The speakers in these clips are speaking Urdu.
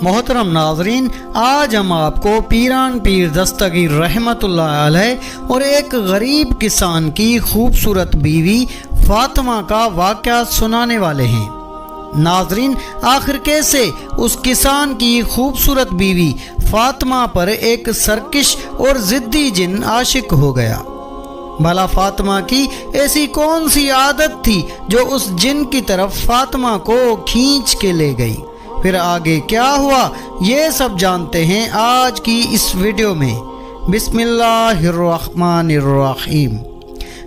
محترم ناظرین، آج ہم آپ کو پیران پیر دستگیر رحمت اللہ علیہ اور ایک غریب کسان کی خوبصورت بیوی فاطمہ کا واقعہ سنانے والے ہیں۔ ناظرین، آخر کیسے اس کسان کی خوبصورت بیوی فاطمہ پر ایک سرکش اور ضدی جن عاشق ہو گیا؟ بھلا فاطمہ کی ایسی کون سی عادت تھی جو اس جن کی طرف فاطمہ کو کھینچ کے لے گئی؟ پھر آگے کیا ہوا، یہ سب جانتے ہیں آج کی اس ویڈیو میں۔ بسم اللہ الرحمن الرحیم۔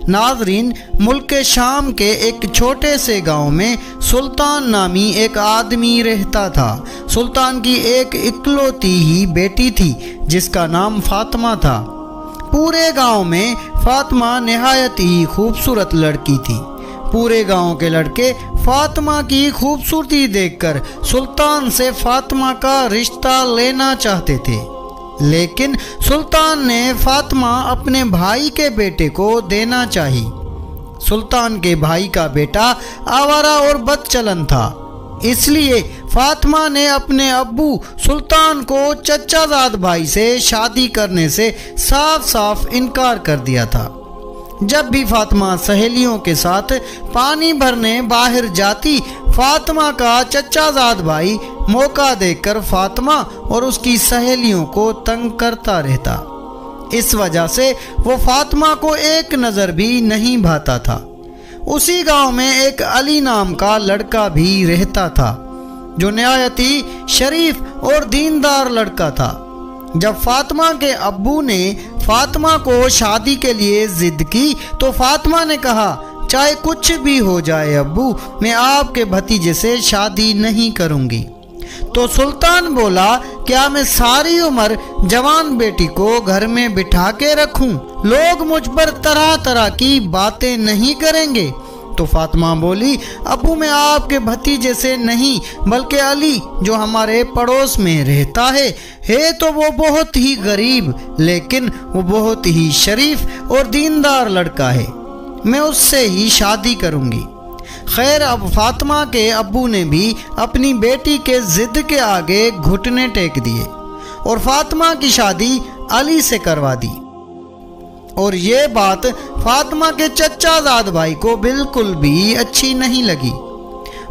ناظرین، ملک شام کے ایک چھوٹے سے گاؤں میں سلطان نامی ایک آدمی رہتا تھا۔ سلطان کی ایک اکلوتی ہی بیٹی تھی جس کا نام فاطمہ تھا۔ پورے گاؤں میں فاطمہ نہایت ہی خوبصورت لڑکی تھی۔ پورے گاؤں کے لڑکے فاطمہ کی خوبصورتی دیکھ کر سلطان سے فاطمہ کا رشتہ لینا چاہتے تھے، لیکن سلطان نے فاطمہ اپنے بھائی کے بیٹے کو دینا چاہی۔ سلطان کے بھائی کا بیٹا آوارہ اور بد چلن تھا، اس لیے فاطمہ نے اپنے ابو سلطان کو چچا زاد بھائی سے شادی کرنے سے صاف صاف انکار کر دیا تھا۔ جب بھی فاطمہ سہیلیوں کے ساتھ پانی بھرنے باہر جاتی، فاطمہ کا چچا زاد بھائی موقع دیکھ کر فاطمہ اور اس کی سہیلیوں کو تنگ کرتا رہتا۔ اس وجہ سے وہ فاطمہ کو ایک نظر بھی نہیں بھاتا تھا۔ اسی گاؤں میں ایک علی نام کا لڑکا بھی رہتا تھا جو نہایت ہی شریف اور دیندار لڑکا تھا۔ جب فاطمہ کے ابو نے فاطمہ کو شادی کے لیے ضد کی تو فاطمہ نے کہا، چاہے کچھ بھی ہو جائے ابو، میں آپ کے بھتیجے سے شادی نہیں کروں گی۔ تو سلطان بولا، کیا میں ساری عمر جوان بیٹی کو گھر میں بٹھا کے رکھوں؟ لوگ مجھ پر طرح طرح کی باتیں نہیں کریں گے؟ تو فاطمہ بولی، ابو میں آپ کے بھتیجے سے نہیں بلکہ علی جو ہمارے پڑوس میں رہتا ہے تو وہ بہت ہی غریب لیکن وہ بہت ہی شریف اور دیندار لڑکا ہے، میں اس سے ہی شادی کروں گی۔ خیر، اب فاطمہ کے ابو نے بھی اپنی بیٹی کے ضد کے آگے گھٹنے ٹیک دیے اور فاطمہ کی شادی علی سے کروا دی۔ اور یہ بات فاطمہ کے چچا زاد بھائی کو بالکل بھی اچھی نہیں لگی۔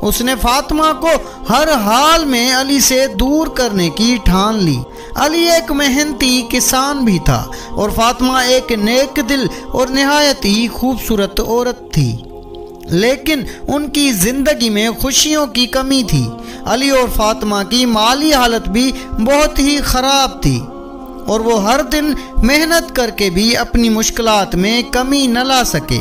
اس نے فاطمہ کو ہر حال میں علی سے دور کرنے کی ٹھان لی۔ علی ایک محنتی کسان بھی تھا اور فاطمہ ایک نیک دل اور نہایت ہی خوبصورت عورت تھی، لیکن ان کی زندگی میں خوشیوں کی کمی تھی۔ علی اور فاطمہ کی مالی حالت بھی بہت ہی خراب تھی اور وہ ہر دن محنت کر کے بھی اپنی مشکلات میں کمی نہ لا سکے۔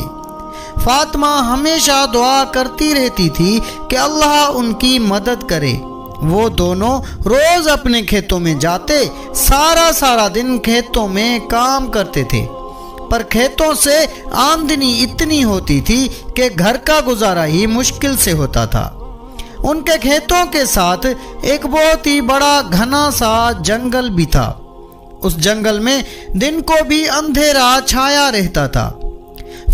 فاطمہ ہمیشہ دعا کرتی رہتی تھی کہ اللہ ان کی مدد کرے۔ وہ دونوں روز اپنے کھیتوں میں جاتے، سارا دن کھیتوں میں کام کرتے تھے، پر کھیتوں سے آمدنی اتنی ہوتی تھی کہ گھر کا گزارا ہی مشکل سے ہوتا تھا۔ ان کے کھیتوں کے ساتھ ایک بہت ہی بڑا گھنا سا جنگل بھی تھا۔ اس جنگل میں دن کو بھی اندھیرا چھایا رہتا تھا۔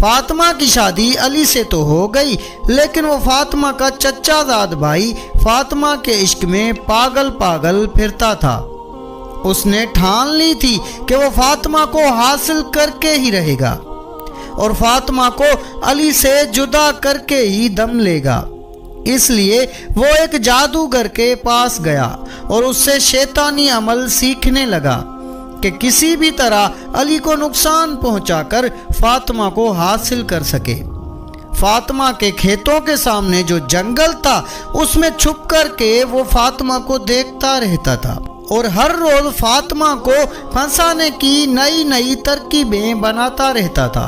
فاطمہ کی شادی علی سے تو ہو گئی، لیکن وہ فاطمہ کا چچا زاد بھائی فاطمہ کے عشق میں پاگل پھرتا تھا۔ اس نے ٹھان لی تھی کہ وہ فاطمہ کو حاصل کر کے ہی رہے گا اور فاطمہ کو علی سے جدا کر کے ہی دم لے گا۔ اس لیے وہ ایک جادوگر کے پاس گیا اور اس سے شیطانی عمل سیکھنے لگا کہ کسی بھی طرح علی کو نقصان پہنچا کر فاطمہ کو حاصل کر سکے۔ فاطمہ کے کھیتوں کے سامنے جو جنگل تھا، اس میں چھپ کر کے وہ فاطمہ کو دیکھتا رہتا تھا اور ہر روز فاطمہ کو پھنسانے کی نئی ترکیبیں بناتا رہتا تھا۔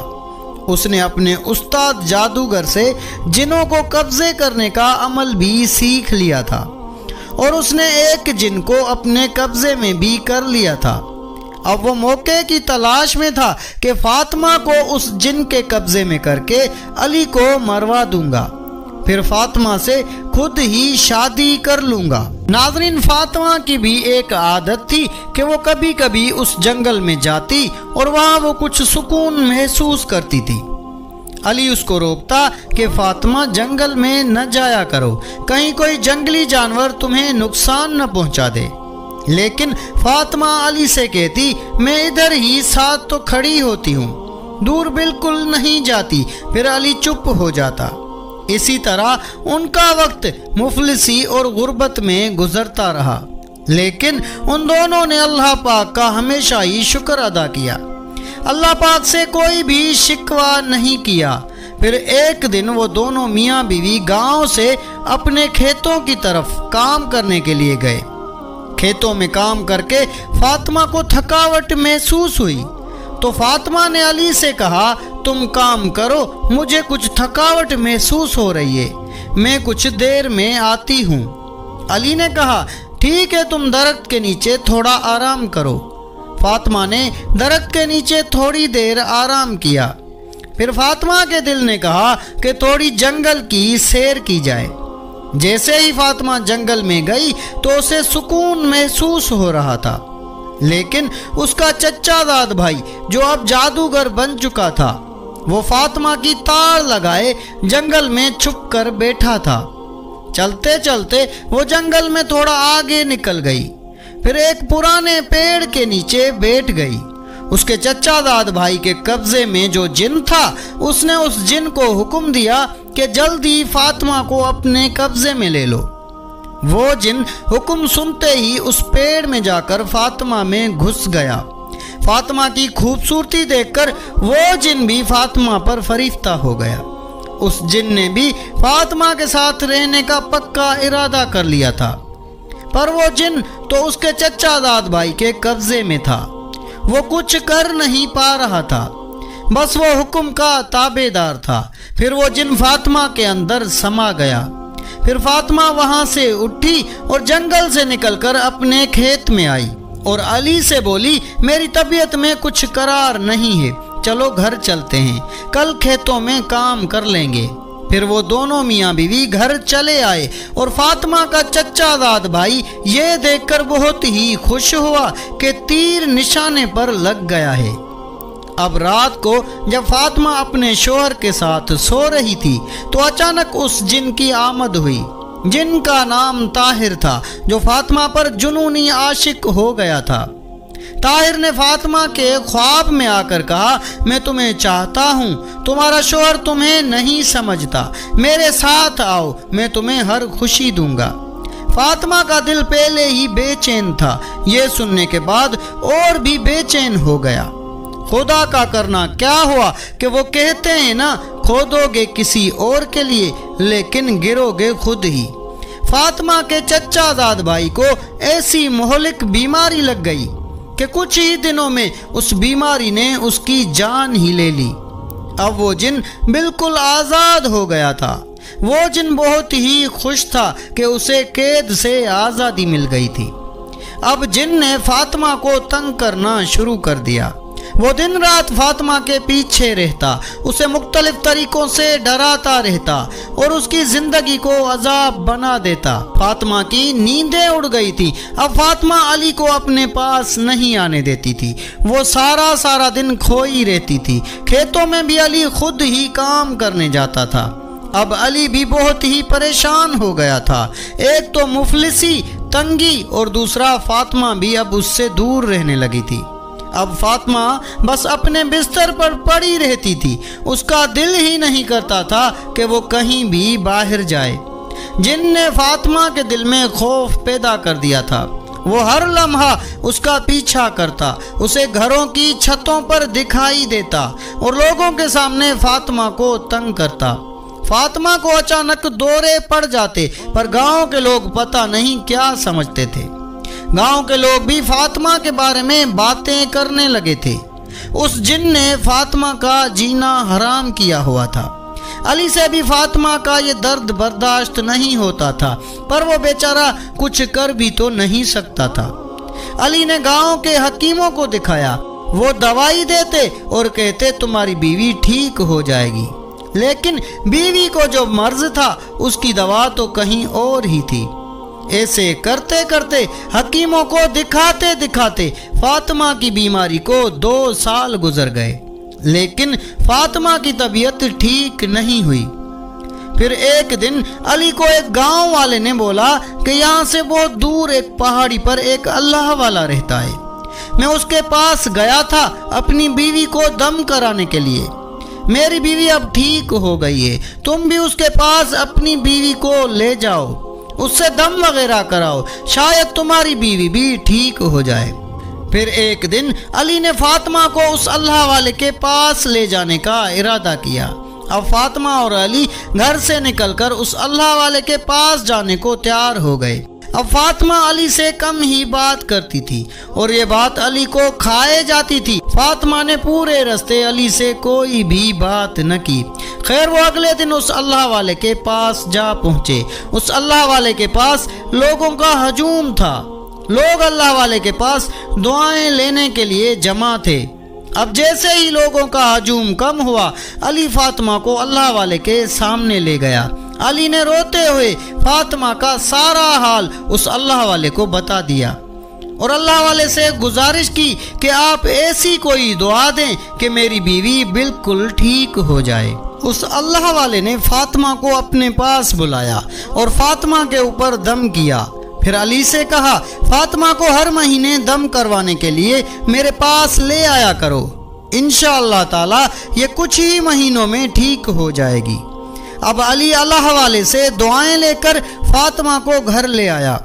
اس نے اپنے استاد جادوگر سے جنوں کو قبضے کرنے کا عمل بھی سیکھ لیا تھا اور اس نے ایک جن کو اپنے قبضے میں بھی کر لیا تھا۔ اب وہ موقع کی تلاش میں تھا کہ فاطمہ کو اس جن کے قبضے میں کر کے علی کو مروا دوں گا، پھر فاطمہ سے خود ہی شادی کر لوں گا۔ ناظرین، فاطمہ کی بھی ایک عادت تھی کہ وہ کبھی کبھی اس جنگل میں جاتی اور وہاں وہ کچھ سکون محسوس کرتی تھی۔ علی اس کو روکتا کہ فاطمہ جنگل میں نہ جایا کرو، کہیں کوئی جنگلی جانور تمہیں نقصان نہ پہنچا دے۔ لیکن فاطمہ علی سے کہتی میں ادھر ہی ساتھ تو کھڑی ہوتی ہوں، دور بالکل نہیں جاتی، پھر علی چپ ہو جاتا۔ اسی طرح ان کا وقت مفلسی اور غربت میں گزرتا رہا، لیکن ان دونوں نے اللہ پاک کا ہمیشہ ہی شکر ادا کیا، اللہ پاک سے کوئی بھی شکوہ نہیں کیا۔ پھر ایک دن وہ دونوں میاں بیوی گاؤں سے اپنے کھیتوں کی طرف کام کرنے کے لیے گئے۔ کھیتوں میں کام کر کے فاطمہ کو تھکاوٹ محسوس ہوئی، تو فاطمہ نے علی سے کہا تم کام کرو، مجھے کچھ تھکاوٹ محسوس ہو رہی ہے، میں کچھ دیر میں آتی ہوں۔ علی نے کہا ٹھیک ہے، تم درخت کے نیچے تھوڑا آرام کرو۔ فاطمہ نے درخت کے نیچے تھوڑی دیر آرام کیا۔ پھر فاطمہ کے دل نے کہا کہ تھوڑی جنگل کی سیر کی جائے۔ جیسے ہی فاطمہ جنگل میں گئی تو اسے سکون محسوس ہو رہا تھا، لیکن اس کا چچا داد بھائی جو اب جادوگر بن چکا تھا، وہ فاطمہ کی تاڑ لگائے جنگل میں چھپ کر بیٹھا تھا۔ چلتے چلتے وہ جنگل میں تھوڑا آگے نکل گئی، پھر ایک پرانے پیڑ کے نیچے بیٹھ گئی۔ اس کے چچا داد بھائی کے قبضے میں جو جن تھا، اس نے اس جن کو حکم دیا کہ جلدی فاطمہ کو اپنے قبضے میں لے لو۔ وہ جن حکم سنتے ہی اس پیڑ میں جا کر فاطمہ میں گھس گیا۔ فاطمہ کی خوبصورتی دیکھ کر وہ جن بھی فاطمہ پر فریفتہ ہو گیا۔ اس جن نے بھی فاطمہ کے ساتھ رہنے کا پکا ارادہ کر لیا تھا، پر وہ جن تو اس کے چچا داد بھائی کے قبضے میں تھا، وہ کچھ کر نہیں پا رہا تھا، بس وہ حکم کا تابع دار تھا۔ پھر وہ جن فاطمہ کے اندر سما گیا۔ پھر فاطمہ وہاں سے اٹھی اور جنگل سے نکل کر اپنے کھیت میں آئی اور علی سے بولی میری طبیعت میں کچھ قرار نہیں ہے، چلو گھر چلتے ہیں، کل کھیتوں میں کام کر لیں گے۔ پھر وہ دونوں میاں بیوی گھر چلے آئے اور فاطمہ کا چچا داد بھائی یہ دیکھ کر بہت ہی خوش ہوا کہ تیر نشانے پر لگ گیا ہے۔ اب رات کو جب فاطمہ اپنے شوہر کے ساتھ سو رہی تھی تو اچانک اس جن کی آمد ہوئی، جن کا نام طاہر تھا، جو فاطمہ پر جنونی عاشق ہو گیا تھا۔ طاہر نے فاطمہ کے خواب میں آ کر کہا میں تمہیں چاہتا ہوں، تمہارا شوہر تمہیں نہیں سمجھتا، میرے ساتھ آؤ، میں تمہیں ہر خوشی دوں گا۔ فاطمہ کا دل پہلے ہی بے چین تھا، یہ سننے کے بعد اور بھی بے چین ہو گیا۔ خدا کا کرنا کیا ہوا کہ وہ کہتے ہیں نا کھودو گے کسی اور کے لیے لیکن گرو گے خود ہی۔ فاطمہ کے چچا داد بھائی کو ایسی مہلک بیماری لگ گئی کہ کچھ ہی دنوں میں اس بیماری نے اس کی جان ہی لے لی۔ اب وہ جن بالکل آزاد ہو گیا تھا۔ وہ جن بہت ہی خوش تھا کہ اسے قید سے آزادی مل گئی تھی۔ اب جن نے فاطمہ کو تنگ کرنا شروع کر دیا۔ وہ دن رات فاطمہ کے پیچھے رہتا، اسے مختلف طریقوں سے ڈراتا رہتا اور اس کی زندگی کو عذاب بنا دیتا۔ فاطمہ کی نیندیں اڑ گئی تھی۔ اب فاطمہ علی کو اپنے پاس نہیں آنے دیتی تھی، وہ سارا دن کھوئی رہتی تھی۔ کھیتوں میں بھی علی خود ہی کام کرنے جاتا تھا۔ اب علی بھی بہت ہی پریشان ہو گیا تھا، ایک تو مفلسی، تنگی، اور دوسرا فاطمہ بھی اب اس سے دور رہنے لگی تھی۔ اب فاطمہ بس اپنے بستر پر پڑی رہتی تھی، اس کا دل ہی نہیں کرتا تھا کہ وہ کہیں بھی باہر جائے۔ جن نے فاطمہ کے دل میں خوف پیدا کر دیا تھا، وہ ہر لمحہ اس کا پیچھا کرتا، اسے گھروں کی چھتوں پر دکھائی دیتا اور لوگوں کے سامنے فاطمہ کو تنگ کرتا۔ فاطمہ کو اچانک دورے پڑ جاتے، پر گاؤں کے لوگ پتہ نہیں کیا سمجھتے تھے۔ گاؤں کے لوگ بھی فاطمہ کے بارے میں باتیں کرنے لگے تھے۔ اس جن نے فاطمہ کا جینا حرام کیا ہوا تھا۔ علی سے بھی فاطمہ کا یہ درد برداشت نہیں ہوتا تھا، پر وہ بیچارہ کچھ کر بھی تو نہیں سکتا تھا۔ علی نے گاؤں کے حکیموں کو دکھایا، وہ دوائی دیتے اور کہتے تمہاری بیوی ٹھیک ہو جائے گی، لیکن بیوی کو جو مرض تھا اس کی دوا تو کہیں اور ہی تھی۔ ایسے کرتے کرتے حکیموں کو دکھاتے دکھاتے فاطمہ کی بیماری کو 2 سال گزر گئے، لیکن فاطمہ کی طبیعت ٹھیک نہیں ہوئی۔ پھر ایک دن علی کو ایک گاؤں والے نے بولا کہ یہاں سے بہت دور ایک پہاڑی پر ایک اللہ والا رہتا ہے، میں اس کے پاس گیا تھا اپنی بیوی کو دم کرانے کے لیے، میری بیوی اب ٹھیک ہو گئی ہے، تم بھی اس کے پاس اپنی بیوی کو لے جاؤ، اس سے دم وغیرہ کراؤ، شاید تمہاری بیوی بھی ٹھیک ہو جائے۔ پھر ایک دن علی نے فاطمہ کو اس اللہ والے کے پاس لے جانے کا ارادہ کیا۔ اب فاطمہ اور علی گھر سے نکل کر اس اللہ والے کے پاس جانے کو تیار ہو گئے۔ اب فاطمہ علی سے کم ہی بات کرتی تھی اور یہ بات علی کو کھائے جاتی تھی۔ فاطمہ نے پورے راستے علی سے کوئی بھی بات نہ کی۔ خیر وہ اگلے دن اس اللہ والے کے پاس جا پہنچے۔ اس اللہ والے کے پاس لوگوں کا ہجوم تھا، لوگ اللہ والے کے پاس دعائیں لینے کے لیے جمع تھے۔ اب جیسے ہی لوگوں کا ہجوم کم ہوا، علی فاطمہ کو اللہ والے کے سامنے لے گیا۔ علی نے روتے ہوئے فاطمہ کا سارا حال اس اللہ والے کو بتا دیا اور اللہ والے سے گزارش کی کہ آپ ایسی کوئی دعا دیں کہ میری بیوی بالکل ٹھیک ہو جائے۔ اس اللہ والے نے فاطمہ کو اپنے پاس بلایا اور فاطمہ کے اوپر دم کیا۔ پھر علی سے کہا، فاطمہ کو ہر مہینے دم کروانے کے لیے میرے پاس لے آیا کرو، انشاءاللہ تعالی یہ کچھ ہی مہینوں میں ٹھیک ہو جائے گی۔ اب علی اللہ والے سے دعائیں لے کر فاطمہ کو گھر لے آیا۔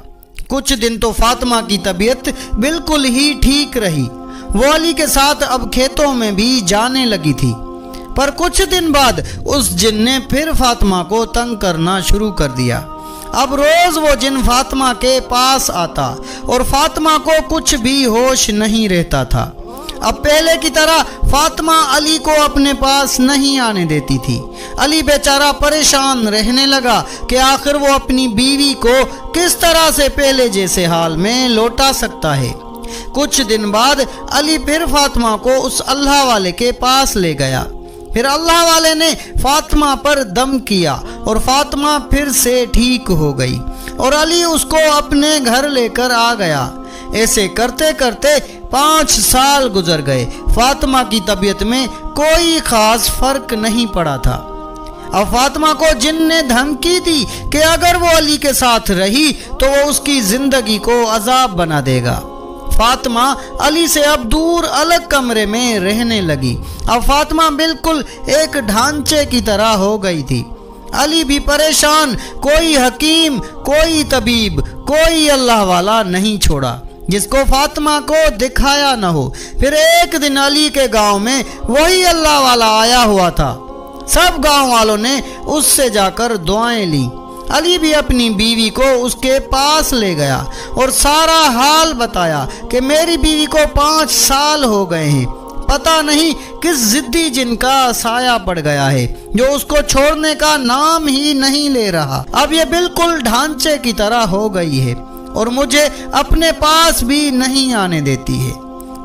کچھ دن تو فاطمہ کی طبیعت بالکل ہی ٹھیک رہی، وہ علی کے ساتھ اب کھیتوں میں بھی جانے لگی تھی۔ پر کچھ دن بعد اس جن نے پھر فاطمہ کو تنگ کرنا شروع کر دیا۔ اب روز وہ جن فاطمہ کے پاس آتا اور فاطمہ کو کچھ بھی ہوش نہیں رہتا تھا۔ اب پہلے کی طرح فاطمہ علی کو اپنے پاس نہیں آنے دیتی تھی۔ علی بیچارہ پریشان رہنے لگا کہ آخر وہ اپنی بیوی کو کس طرح سے پہلے جیسے حال میں لوٹا سکتا ہے۔ کچھ دن بعد علی پھر فاطمہ کو اس اللہ والے کے پاس لے گیا۔ پھر اللہ والے نے فاطمہ پر دم کیا اور فاطمہ پھر سے ٹھیک ہو گئی اور علی اس کو اپنے گھر لے کر آ گیا۔ ایسے کرتے کرتے 5 سال گزر گئے۔ فاطمہ کی طبیعت میں کوئی خاص فرق نہیں پڑا تھا۔ اب فاطمہ کو جن نے دھمکی دی کہ اگر وہ علی کے ساتھ رہی تو وہ اس کی زندگی کو عذاب بنا دے گا۔ فاطمہ علی سے اب دور الگ کمرے میں رہنے لگی۔ اب فاطمہ بالکل ایک ڈھانچے کی طرح ہو گئی تھی۔ علی بھی پریشان، کوئی حکیم، کوئی طبیب، کوئی اللہ والا نہیں چھوڑا جس کو فاطمہ کو دکھایا نہ ہو۔ پھر ایک دن علی کے گاؤں میں وہی اللہ والا آیا ہوا تھا۔ سب گاؤں والوں نے اس سے جا کر دعائیں لیں۔ علی بھی اپنی بیوی کو اس کے پاس لے گیا اور سارا حال بتایا کہ میری بیوی کو 5 سال ہو گئے ہیں، پتہ نہیں کس ضدی جن کا سایہ پڑ گیا ہے جو اس کو چھوڑنے کا نام ہی نہیں لے رہا۔ اب یہ بالکل ڈھانچے کی طرح ہو گئی ہے اور مجھے اپنے پاس بھی نہیں آنے دیتی ہے۔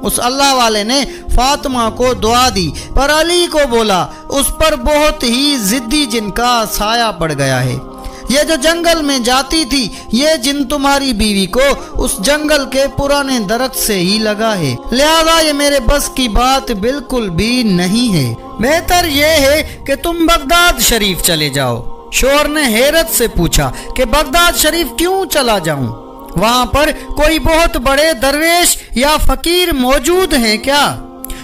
اس اللہ والے نے فاطمہ کو دعا دی پر علی کو بولا اس پر بہت ہی ضدی جن کا سایہ پڑ گیا ہے۔ یہ جو جنگل میں جاتی تھی یہ جن تمہاری بیوی کو اس جنگل کے پرانے درخت سے ہی لگا ہے، لہذا یہ میرے بس کی بات بالکل بھی نہیں ہے۔ بہتر یہ ہے کہ تم بغداد شریف چلے جاؤ۔ شوہر نے حیرت سے پوچھا کہ بغداد شریف کیوں چلا جاؤں؟ وہاں پر کوئی بہت بڑے درویش یا فقیر موجود ہیں کیا؟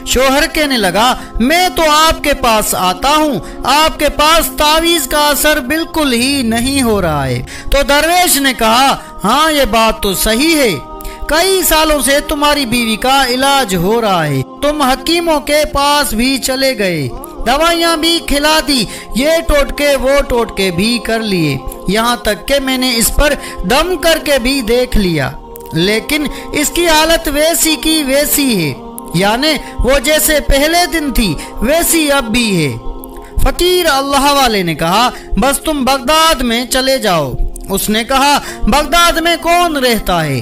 شوہر کہنے لگا میں تو آپ کے پاس آتا ہوں، آپ کے پاس تعویذ کا اثر بالکل ہی نہیں ہو رہا ہے۔ تو درویش نے کہا ہاں یہ بات تو صحیح ہے، کئی سالوں سے تمہاری بیوی کا علاج ہو رہا ہے، تم حکیموں کے پاس بھی چلے گئے، دوائیاں بھی کھلا دی، یہ ٹوٹکے وہ ٹوٹکے بھی کر لیے، یہاں تک کہ میں نے اس پر دم کر کے بھی دیکھ لیا، لیکن اس کی حالت ویسی کی ویسی ہے، یعنی وہ جیسے پہلے دن تھی ویسی اب بھی ہے۔ فقیر اللہ والے نے کہا بس تم بغداد میں چلے جاؤ۔ اس نے کہا بغداد میں کون رہتا ہے؟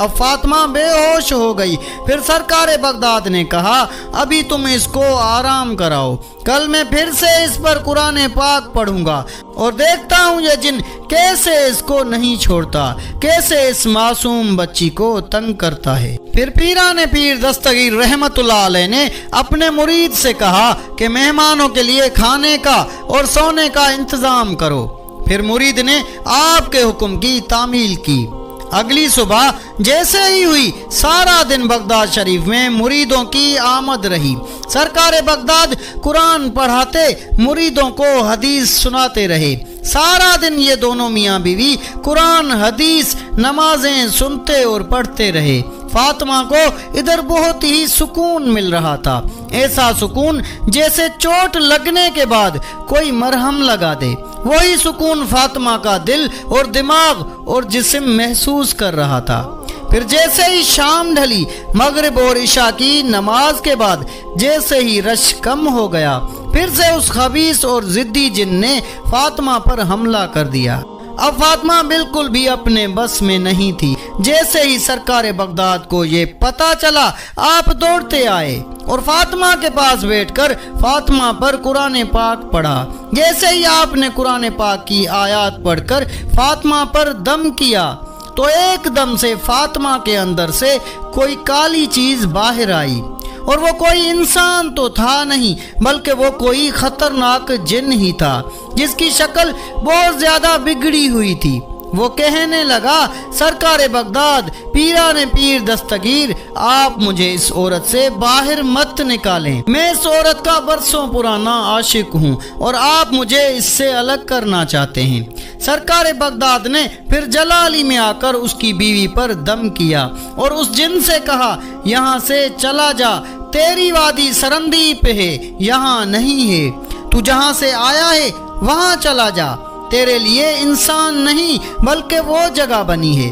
اب فاطمہ بے ہوش ہو گئی۔ پھر سرکار بغداد نے کہا ابھی تم اس کو آرام کراؤ، کل میں پھر سے اس پر قرآن پاک پڑھوں گا اور دیکھتا ہوں یہ جن کیسے اس کو نہیں چھوڑتا، کیسے اس معصوم بچی کو تنگ کرتا ہے۔ پھر پیران پیر دستگیر رحمت اللہ علیہ نے اپنے مرید سے کہا کہ مہمانوں کے لیے کھانے کا اور سونے کا انتظام کرو۔ پھر مرید نے آپ کے حکم کی تعمیل کی۔ اگلی صبح جیسے ہی ہوئی سارا دن بغداد شریف میں مریدوں کی آمد رہی۔ سرکار بغداد قرآن پڑھاتے، مریدوں کو حدیث سناتے رہے۔ سارا دن یہ دونوں میاں بیوی قرآن، حدیث، نمازیں سنتے اور پڑھتے رہے۔ فاطمہ کو ادھر بہت ہی سکون مل رہا تھا، ایسا سکون جیسے چوٹ لگنے کے بعد کوئی مرہم لگا دے۔ وہی سکون فاطمہ کا دل اور دماغ اور جسم محسوس کر رہا تھا۔ پھر جیسے ہی شام ڈھلی، مغرب اور عشاء کی نماز کے بعد جیسے ہی رش کم ہو گیا، پھر سے اس خبیث اور ضدی جن نے فاطمہ پر حملہ کر دیا۔ اب فاطمہ بالکل بھی اپنے بس میں نہیں تھی۔ جیسے ہی سرکار بغداد کو یہ پتہ چلا، آپ دوڑتے آئے اور فاطمہ کے پاس بیٹھ کر فاطمہ پر قرآن پاک پڑھا۔ جیسے ہی آپ نے قرآن پاک کی آیات پڑھ کر فاطمہ پر دم کیا تو ایک دم سے فاطمہ کے اندر سے کوئی کالی چیز باہر آئی، اور وہ کوئی انسان تو تھا نہیں بلکہ وہ کوئی خطرناک جن ہی تھا جس کی شکل بہت زیادہ بگڑی ہوئی تھی۔ وہ کہنے لگا سرکار بغداد، پیران پیر دستگیر، آپ مجھے اس عورت سے باہر مت نکالیں، میں اس عورت کا برسوں پرانا عاشق ہوں اور آپ مجھے اس سے الگ کرنا چاہتے ہیں۔ سرکار بغداد نے پھر جلالی میں آ کر اس کی بیوی پر دم کیا اور اس جن سے کہا یہاں سے چلا جا، تیری وادی سرندی پہ ہے، یہاں نہیں ہے، تو جہاں سے آیا ہے وہاں چلا جا، تیرے لیے انسان نہیں بلکہ وہ جگہ بنی ہے۔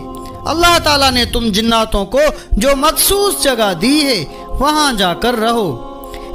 اللہ تعالیٰ نے تم جناتوں کو جو مخصوص جگہ دی ہے وہاں جا کر رہو،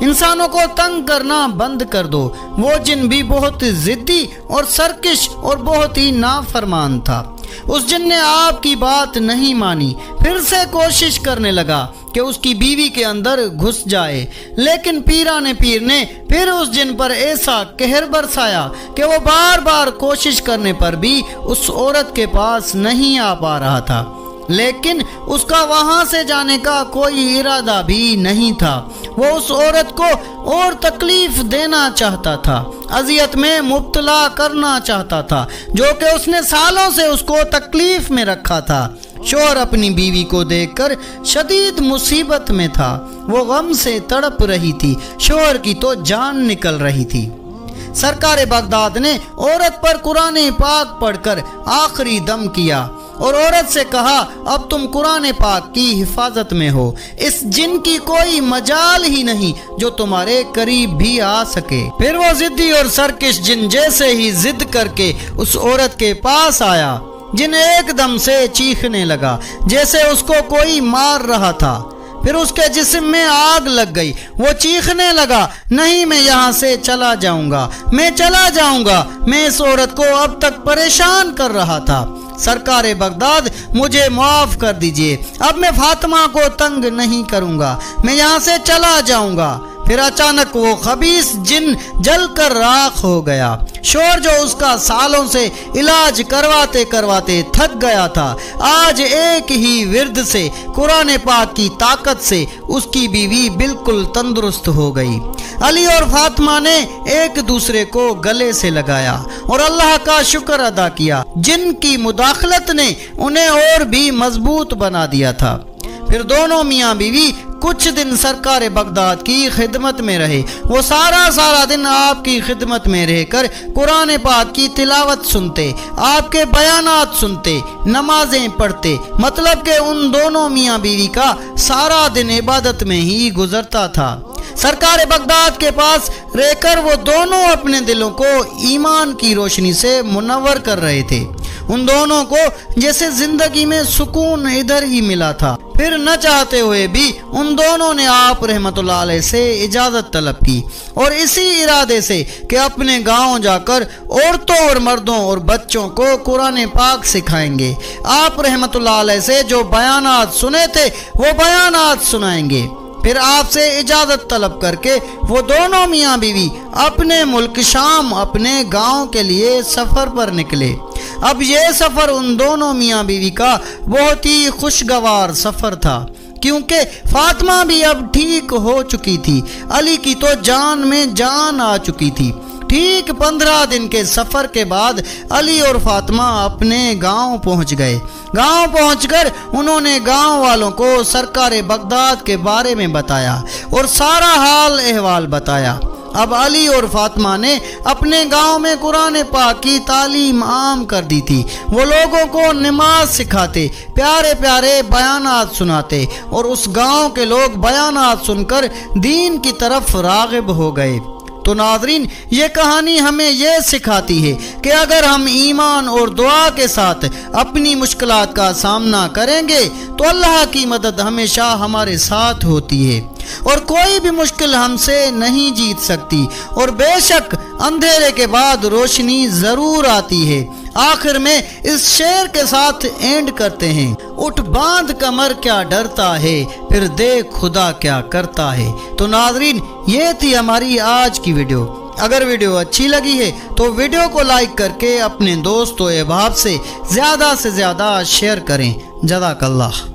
انسانوں کو تنگ کرنا بند کر دو۔ وہ جن بھی بہت ضدی اور سرکش اور بہت ہی نافرمان تھا۔ اس جن نے آپ کی بات نہیں مانی، پھر سے کوشش کرنے لگا کہ اس کی بیوی کے اندر گھس جائے، لیکن پیران پیر نے پھر اس جن پر ایسا قہر برسایا کہ وہ بار بار کوشش کرنے پر بھی اس عورت کے پاس نہیں آ پا رہا تھا، لیکن اس کا وہاں سے جانے کا کوئی ارادہ بھی نہیں تھا۔ وہ اس عورت کو اور تکلیف دینا چاہتا تھا، اذیت میں مبتلا کرنا چاہتا تھا، جو کہ اس نے سالوں سے اس کو تکلیف میں رکھا تھا۔ شوہر اپنی بیوی کو دیکھ کر شدید مصیبت میں تھا، وہ غم سے تڑپ رہی تھی، شوہر کی تو جان نکل رہی تھی۔ سرکار بغداد نے عورت پر قرآن پاک پڑھ کر آخری دم کیا اور عورت سے کہا اب تم قرآن پاک کی حفاظت میں ہو، اس جن کی کوئی مجال ہی نہیں جو تمہارے قریب بھی آ سکے۔ پھر وہ ضدی اور سرکش جن جیسے ہی ضد کر کے اس عورت کے پاس آیا، جن ایک دم سے چیخنے لگا جیسے اس کو کوئی مار رہا تھا۔ پھر اس کے جسم میں آگ لگ گئی، وہ چیخنے لگا نہیں میں یہاں سے چلا جاؤں گا، میں چلا جاؤں گا، میں اس عورت کو اب تک پریشان کر رہا تھا، سرکار بغداد مجھے معاف کر دیجئے، اب میں فاطمہ کو تنگ نہیں کروں گا، میں یہاں سے چلا جاؤں گا۔ پھر اچانک وہ خبیث جن جل کر راکھ ہو گیا۔ شوہر جو اس کا سالوں سے علاج کرواتے کرواتے تھک گیا تھا، آج ایک ہی ورد سے، قرآن پاک کی طاقت سے اس کی بیوی بالکل تندرست ہو گئی۔ علی اور فاطمہ نے ایک دوسرے کو گلے سے لگایا اور اللہ کا شکر ادا کیا، جن کی مداخلت نے انہیں اور بھی مضبوط بنا دیا تھا۔ پھر دونوں میاں بیوی کچھ دن سرکار بغداد کی خدمت میں رہے۔ وہ سارا دن آپ کی خدمت میں رہ کر قرآن پاک کی تلاوت سنتے، آپ کے بیانات سنتے، نمازیں پڑھتے، مطلب کہ ان دونوں میاں بیوی کا سارا دن عبادت میں ہی گزرتا تھا۔ سرکار بغداد کے پاس رہ کر وہ دونوں اپنے دلوں کو ایمان کی روشنی سے منور کر رہے تھے۔ ان دونوں کو جیسے زندگی میں سکون ادھر ہی ملا تھا۔ پھر نہ چاہتے ہوئے بھی ان دونوں نے آپ رحمت اللہ علیہ سے اجازت طلب کی، اور اسی ارادے سے کہ اپنے گاؤں جا کر عورتوں اور مردوں اور بچوں کو قرآن پاک سکھائیں گے۔ آپ رحمت اللہ علیہ سے جو بیانات سنے تھے وہ بیانات سنائیں گے۔ پھر آپ سے اجازت طلب کر کے وہ دونوں میاں بیوی اپنے ملک شام اپنے گاؤں کے لیے سفر پر نکلے۔ اب یہ سفر ان دونوں میاں بیوی کا بہت ہی خوشگوار سفر تھا، کیونکہ فاطمہ بھی اب ٹھیک ہو چکی تھی، علی کی تو جان میں جان آ چکی تھی۔ ٹھیک 15 دن کے سفر کے بعد علی اور فاطمہ اپنے گاؤں پہنچ گئے۔ گاؤں پہنچ کر انہوں نے گاؤں والوں کو سرکار بغداد کے بارے میں بتایا اور سارا حال احوال بتایا۔ اب علی اور فاطمہ نے اپنے گاؤں میں قرآن پاک کی تعلیم عام کر دی تھی۔ وہ لوگوں کو نماز سکھاتے، پیارے پیارے بیانات سناتے، اور اس گاؤں کے لوگ بیانات سن کر دین کی طرف راغب ہو گئے۔ تو ناظرین، یہ کہانی ہمیں یہ سکھاتی ہے کہ اگر ہم ایمان اور دعا کے ساتھ اپنی مشکلات کا سامنا کریں گے تو اللہ کی مدد ہمیشہ ہمارے ساتھ ہوتی ہے، اور کوئی بھی مشکل ہم سے نہیں جیت سکتی، اور بے شک اندھیرے کے بعد روشنی ضرور آتی ہے۔ آخر میں اس شعر کے ساتھ اینڈ کرتے ہیں: اٹھ باندھ کمر کیا ڈرتا ہے، پھر دیکھ خدا کیا کرتا ہے۔ تو ناظرین، یہ تھی ہماری آج کی ویڈیو۔ اگر ویڈیو اچھی لگی ہے تو ویڈیو کو لائک کر کے اپنے دوست و احباب سے زیادہ شیئر کریں۔ جزاک اللہ۔